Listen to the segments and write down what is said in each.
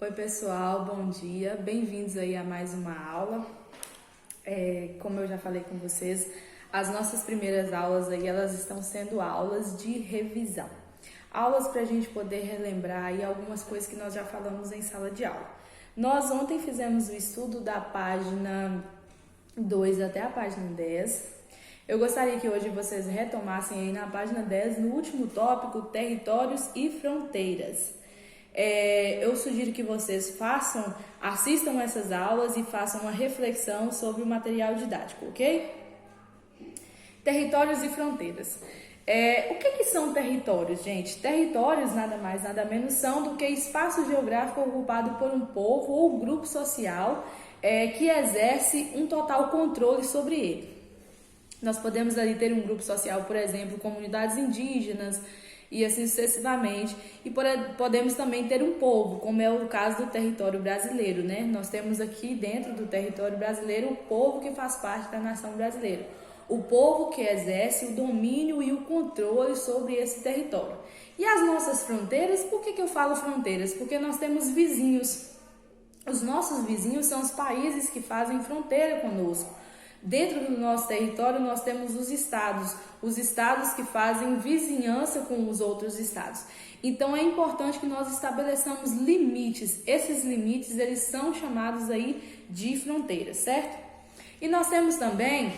Oi pessoal, bom dia, bem-vindos aí a mais uma aula. Como eu já falei com vocês, as nossas primeiras aulas aí, elas estão sendo aulas de revisão. Aulas para a gente poder relembrar aí algumas coisas que nós já falamos em sala de aula. Nós ontem fizemos o estudo da página 2 até a página 10. Eu gostaria que hoje vocês retomassem aí na página 10, no último tópico, territórios e fronteiras. Eu sugiro que vocês assistam essas aulas e façam uma reflexão sobre o material didático, ok? Territórios e fronteiras. O que são territórios, gente? Territórios nada mais, nada menos são do que espaço geográfico ocupado por um povo ou grupo social que exerce um total controle sobre ele. Nós podemos ali ter um grupo social, por exemplo, comunidades indígenas, e assim sucessivamente, e podemos também ter um povo, como é o caso do território brasileiro, né? Nós temos aqui dentro do território brasileiro o povo que faz parte da nação brasileira, o povo que exerce o domínio e o controle sobre esse território. E as nossas fronteiras, por que eu falo fronteiras? Porque nós temos vizinhos, os nossos vizinhos são os países que fazem fronteira conosco. Dentro do nosso território nós temos os estados que fazem vizinhança com os outros estados. Então é importante que nós estabeleçamos limites. Esses limites, eles são chamados aí de fronteiras, certo? E nós temos também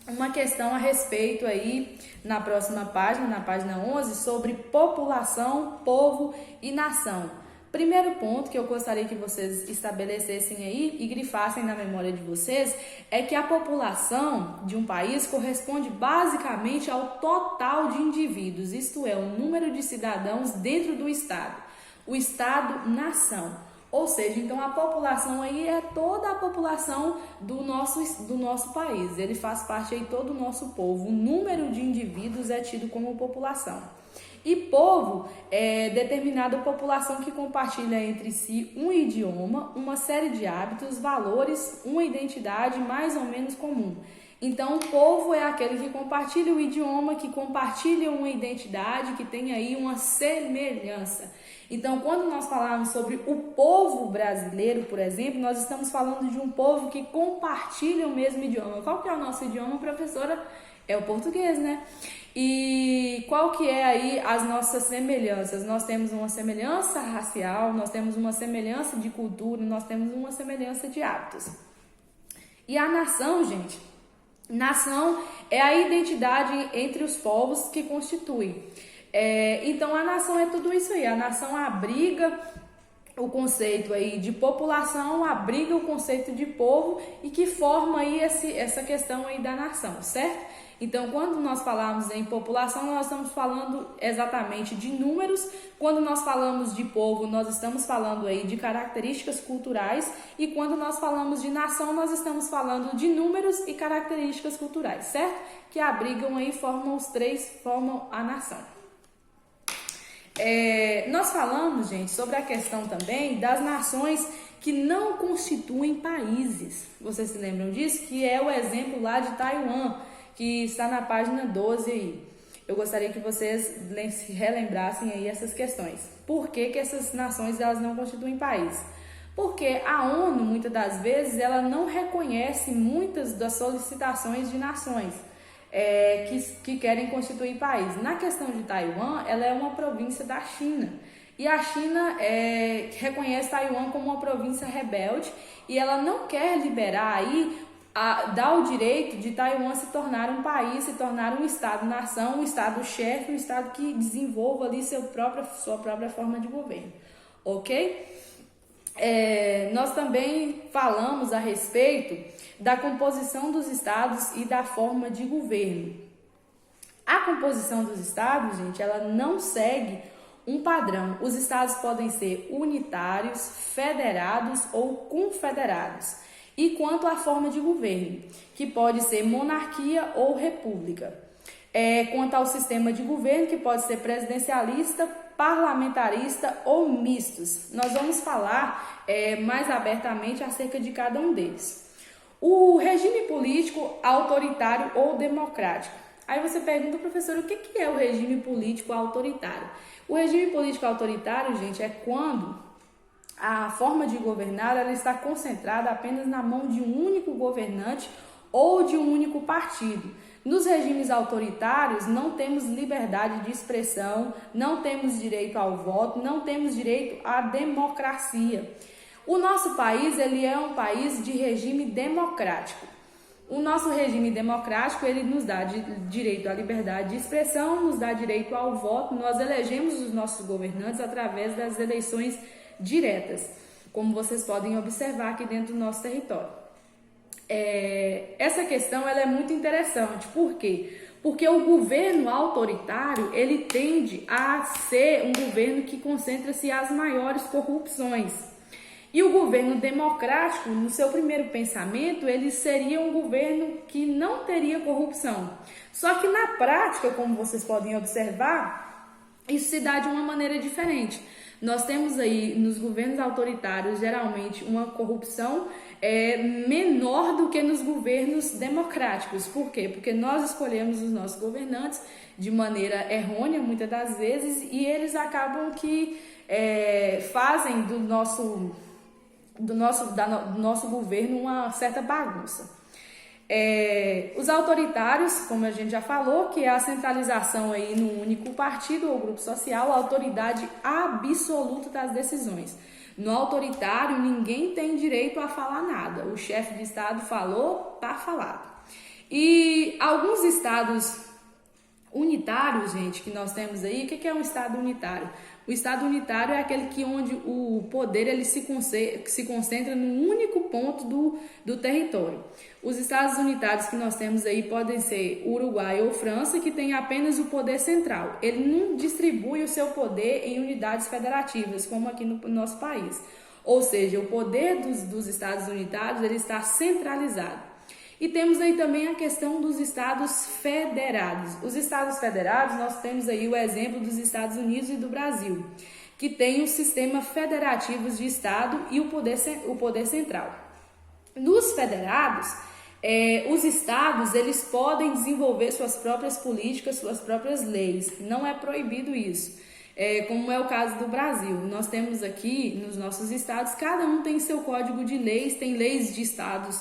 uma questão a respeito aí na próxima página, na página 11, sobre população, povo e nação. Primeiro ponto que eu gostaria que vocês estabelecessem aí e grifassem na memória de vocês é que a população de um país corresponde basicamente ao total de indivíduos, isto é, o número de cidadãos dentro do estado, o estado-nação. Ou seja, então a população aí é toda a população do nosso país, ele faz parte aí todo o nosso povo, o número de indivíduos é tido como população. E povo é determinada população que compartilha entre si um idioma, uma série de hábitos, valores, uma identidade mais ou menos comum. Então, o povo é aquele que compartilha o idioma, que compartilha uma identidade, que tem aí uma semelhança. Então, quando nós falamos sobre o povo brasileiro, por exemplo, nós estamos falando de um povo que compartilha o mesmo idioma. Qual que é o nosso idioma, professora? É o português, né? E qual que é aí as nossas semelhanças? Nós temos uma semelhança racial, nós temos uma semelhança de cultura, nós temos uma semelhança de hábitos. E a nação, gente, nação é a identidade entre os povos que constitui. Então a nação é tudo isso aí, a nação abriga o conceito aí de população, abriga o conceito de povo e que forma aí essa questão aí da nação, certo? Então, quando nós falamos em população, nós estamos falando exatamente de números. Quando nós falamos de povo, nós estamos falando aí de características culturais. E quando nós falamos de nação, nós estamos falando de números e características culturais, certo? Que abrigam aí, formam a nação. Nós falamos, gente, sobre a questão também das nações que não constituem países. Vocês se lembram disso? Que é o exemplo lá de Taiwan, que está na página 12 aí. Eu gostaria que vocês relembrassem aí essas questões. Por que essas nações elas não constituem país? Porque a ONU, muitas das vezes, ela não reconhece muitas das solicitações de nações que querem constituir país. Na questão de Taiwan, ela é uma província da China. E a China reconhece Taiwan como uma província rebelde e ela não quer liberar aí dá o direito de Taiwan se tornar um país, se tornar um estado-nação, um estado-chefe, um estado que desenvolva ali sua própria forma de governo, ok? Nós também falamos a respeito da composição dos estados e da forma de governo. A composição dos estados, gente, ela não segue um padrão. Os estados podem ser unitários, federados ou confederados. E quanto à forma de governo, que pode ser monarquia ou república. Quanto ao sistema de governo, que pode ser presidencialista, parlamentarista ou mistos. Nós vamos falar mais abertamente acerca de cada um deles. O regime político autoritário ou democrático. Aí você pergunta, professor, o que é o regime político autoritário? O regime político autoritário, gente, é quando a forma de governar ela está concentrada apenas na mão de um único governante ou de um único partido. Nos regimes autoritários não temos liberdade de expressão, não temos direito ao voto, não temos direito à democracia. O nosso país ele é um país de regime democrático. O nosso regime democrático ele nos dá direito à liberdade de expressão, nos dá direito ao voto. Nós elegemos os nossos governantes através das eleições diretas, como vocês podem observar aqui dentro do nosso território. Essa questão ela é muito interessante. Por quê? Porque o governo autoritário ele tende a ser um governo que concentra-se as maiores corrupções. E o governo democrático, no seu primeiro pensamento, ele seria um governo que não teria corrupção. Só que na prática, como vocês podem observar, isso se dá de uma maneira diferente. Nós temos aí nos governos autoritários geralmente uma corrupção menor do que nos governos democráticos. Por quê? Porque nós escolhemos os nossos governantes de maneira errônea muitas das vezes e eles acabam que fazem do nosso governo uma certa bagunça. Os autoritários, como a gente já falou, que é a centralização aí num único partido ou grupo social, a autoridade absoluta das decisões. No autoritário, ninguém tem direito a falar nada. O chefe de estado falou, tá falado. E alguns estados unitários, gente, que nós temos aí, o que é um estado unitário? O estado unitário é aquele onde o poder ele se concentra num único ponto do território. Os estados unitários que nós temos aí podem ser Uruguai ou França, que tem apenas o poder central. Ele não distribui o seu poder em unidades federativas, como aqui no nosso país. Ou seja, o poder dos estados unitários ele está centralizado. E temos aí também a questão dos estados federados. Os estados federados, nós temos aí o exemplo dos Estados Unidos e do Brasil, que tem o sistema federativo de estado e o poder central. Nos federados, os estados eles podem desenvolver suas próprias políticas, suas próprias leis. Não é proibido isso. Como é o caso do Brasil. Nós temos aqui nos nossos estados, cada um tem seu código de leis, tem leis de estados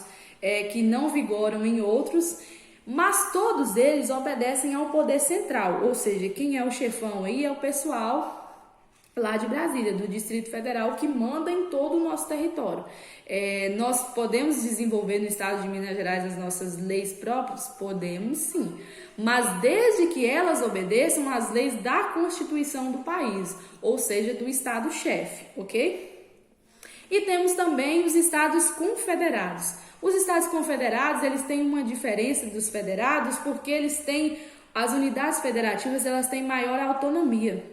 que não vigoram em outros, mas todos eles obedecem ao poder central, ou seja, quem é o chefão aí é o pessoal lá de Brasília, do Distrito Federal, que manda em todo o nosso território. Nós podemos desenvolver no estado de Minas Gerais as nossas leis próprias? Podemos sim, mas desde que elas obedeçam às leis da Constituição do país, ou seja, do estado-chefe, ok? E temos também os estados confederados. Os estados confederados, eles têm uma diferença dos federados porque eles têm, as unidades federativas, elas têm maior autonomia.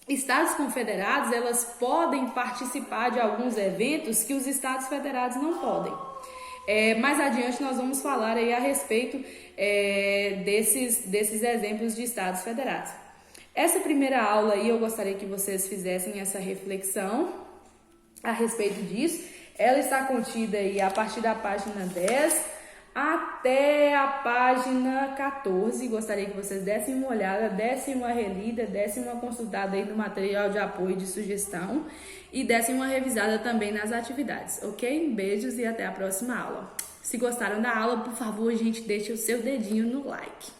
Estados confederados, elas podem participar de alguns eventos que os estados federados não podem. Mais adiante nós vamos falar aí a respeito desses exemplos de estados federados. Essa primeira aula aí eu gostaria que vocês fizessem essa reflexão a respeito disso. Ela está contida aí a partir da página 10 até a página 14. Gostaria que vocês dessem uma olhada, dessem uma relida, dessem uma consultada aí no material de apoio e de sugestão e dessem uma revisada também nas atividades, ok? Beijos e até a próxima aula. Se gostaram da aula, por favor, gente, deixe o seu dedinho no like.